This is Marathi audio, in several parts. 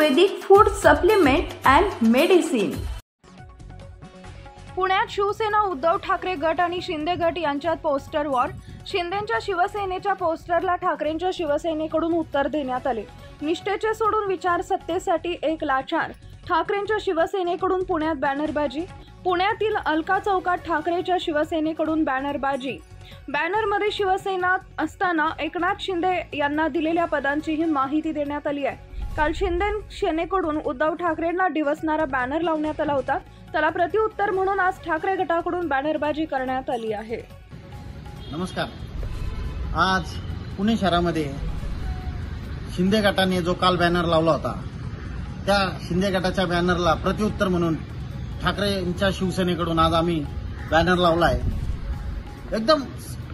Ayurvedic food supplement and medicine. पुण्यात शिवसेना उद्धव ठाकरे गट आणि शिंदे गट यांच्यात पोस्टर वॉर। शिंदेंच्या शिवसेनेच्या पोस्टरला ठाकरेंच्या शिवसेनेकडून उत्तर देण्यात आले। निष्ठेचे सोडून विचार सत्तेसाठी एक लाचार। ठाकरेंच्या शिवसेनेकडून पुण्यात बॅनरबाजी। पुण्यातील अलका चौकात ठाकरेंच्या शिवसेनेकडून बॅनरबाजी। बॅनरमध्ये शिवसेना असताना एकनाथ शिंदे यांना दिलेल्या पदांचीही माहिती देण्यात आली आहे। काल शिंदे सेनेकडून उद्धव ठाकरेंना डिवचणारा बॅनर लावण्यात आला होता। त्याला प्रत्युत्तर म्हणून आज ठाकरे गटाकडून बॅनरबाजी करण्यात आली आहे। नमस्कार। आज पुणे शहरामध्ये शिंदे गटाने जो काल बॅनर लावला होता, त्या शिंदे गटाच्या बॅनरला प्रत्युत्तर म्हणून ठाकरेंच्या शिवसेनेकडून आज आम्ही बॅनर लावला आहे। एकदम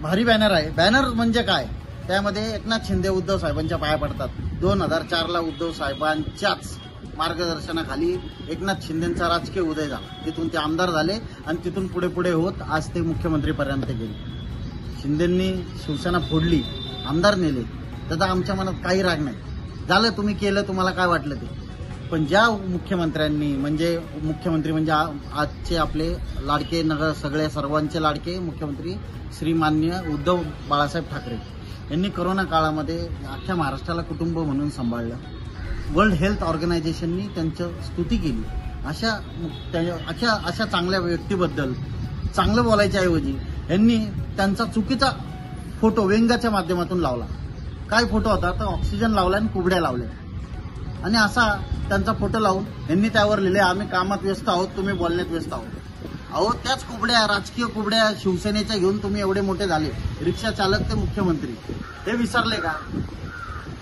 भारी बॅनर आहे। बॅनर म्हणजे काय, त्यामध्ये एकनाथ शिंदे उद्धव साहेबांच्या पाया पडतात। 2004ला उद्धव साहेबांच्याच मार्गदर्शनाखाली एकनाथ शिंदेंचा राजकीय उदय झाला। तिथून ते आमदार झाले आणि तिथून पुढे पुढे होत आज ते मुख्यमंत्रीपर्यंत गेले। शिंदेंनी शिवसेना फोडली, आमदार नेले, त्याचा आमच्या मनात काही राग नाही। झालं, तुम्ही केलं, तुम्हाला काय वाटलं ते। पण ज्या मुख्यमंत्र्यांनी म्हणजे आजचे आपले लाडके नगर सगळे सर्वांचे लाडके मुख्यमंत्री श्रीमान्य उद्धव बाळासाहेब ठाकरे यांनी कोरोना काळामध्ये अख्ख्या महाराष्ट्राला कुटुंब म्हणून सांभाळलं। वर्ल्ड हेल्थ ऑर्गनायझेशननी त्यांची स्तुती केली। अशा चांगल्या व्यक्तीबद्दल चांगलं बोलायच्या ऐवजी यांनी त्यांचा चुकीचा फोटो व्यंगाच्या माध्यमातून लावला। काय फोटो होता तर ऑक्सिजन लावला आणि कुबड्या लावल्या आणि असा त्यांचा फोटो लावून यांनी त्यावर लिहिले, आम्ही कामात व्यस्त आहोत, तुम्ही बोलण्यात व्यस्त आहोत। अहो, त्याच कुबड्या, राजकीय कुबड्या शिवसेनेच्या घेऊन तुम्ही एवढे मोठे झाले, रिक्षा चालक ते मुख्यमंत्री, हे विसरले का?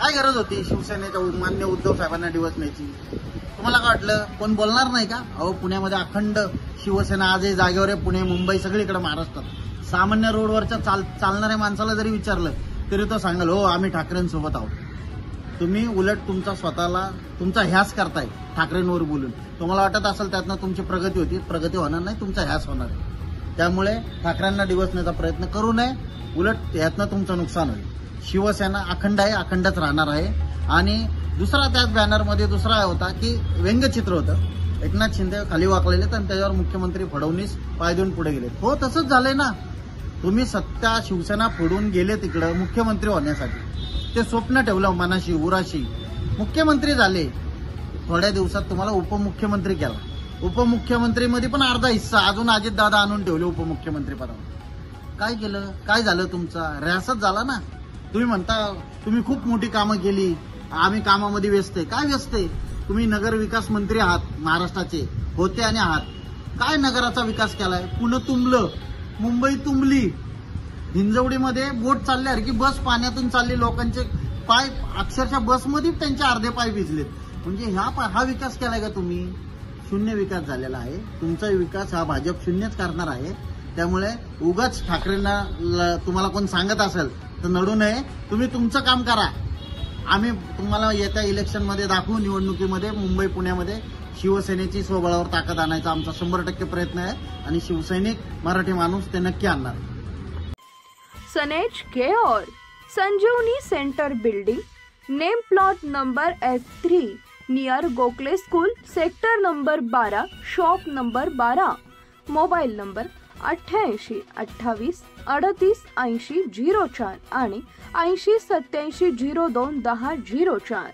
काय गरज होती शिवसेनेच्या मान्य उद्धव साहेबांना डिवचण्याची? तुम्हाला काय वाटलं कोण बोलणार नाही का? अहो, पुण्यामध्ये अखंड शिवसेना आजही जागेवर आहे। पुणे, मुंबई, सगळीकडे महाराष्ट्रात सामान्य रोडवरच्या चालणाऱ्या माणसाला जरी विचारलं तरी तो सांगाल, हो आम्ही ठाकरेंसोबत आहोत। तुम्ही उलट तुमचा ह्यास करताय ठाकरेंवर बोलून। तुम्हाला वाटत असेल त्यातनं तुमची प्रगती होती, प्रगती होणार नाही, तुमचा ह्यास होणार आहे। त्यामुळे ठाकरेंना डिवचण्याचा प्रयत्न करू नये, उलट यातनं तुमचं नुकसान होईल। शिवसेना अखंड आहे, अखंडच राहणार आहे। आणि दुसरा त्याच बॅनरमध्ये दुसरा होता की व्यंगचित्र होतं, एकनाथ शिंदे खाली वाकलेले आणि त्याच्यावर मुख्यमंत्री फडणवीस पाय देऊन पुढे गेले। हो, तसंच झालंय ना। तुम्ही सत्ता शिवसेना फोडून गेले तिकडं मुख्यमंत्री होण्यासाठी, ते स्वप्न ठेवलं मनाशी उराशी, मुख्यमंत्री झाले। थोड्या दिवसात तुम्हाला उपमुख्यमंत्री केला। उपमुख्यमंत्रीमध्ये पण अर्धा हिस्सा अजून अजितदादा आणून ठेवले उपमुख्यमंत्री पदावर। काय केलं? काय झालं? तुमचा रॅसच झाला ना। तुम्ही म्हणता तुम्ही खूप मोठी कामं केली, आम्ही कामामध्ये व्यस्त आहे। काय व्यस्त आहे? तुम्ही नगर विकास मंत्री आहात, महाराष्ट्राचे होते आणि आहात। काय नगराचा विकास केलाय? पुणे तुंबलं, मुंबई तुंबली, हिंजवडीमध्ये बोट चालल्यासारखी बस पाण्यातून चालली, लोकांचे पाय अक्षरशः बसमध्ये त्यांचे अर्धे पाय भिजलेत। म्हणजे हा विकास केलाय का तुम्ही? शून्य विकास झालेला आहे। तुमचा विकास हा भाजप शून्यच करणार आहे। त्यामुळे उगाच ठाकरेंना तुम्हाला कोण सांगत असेल तर नडू नये, तुम्ही तुमचं काम करा। आम्ही तुम्हाला येत्या इलेक्शनमध्ये दाखवू, निवडणुकीमध्ये मुंबई पुण्यामध्ये शिवसेनेची स्वबळावर ताकद आणायचा आमचा 100% प्रयत्न आहे आणि शिवसैनिक मराठी माणूस ते नक्की आणणार। सनेज care, Sanjivani centre building, name plot number F3 near Gokhale school, sector number 12, shop number 12, mobile number 88 28 38 80 04 आणि 80 87 02 10 04।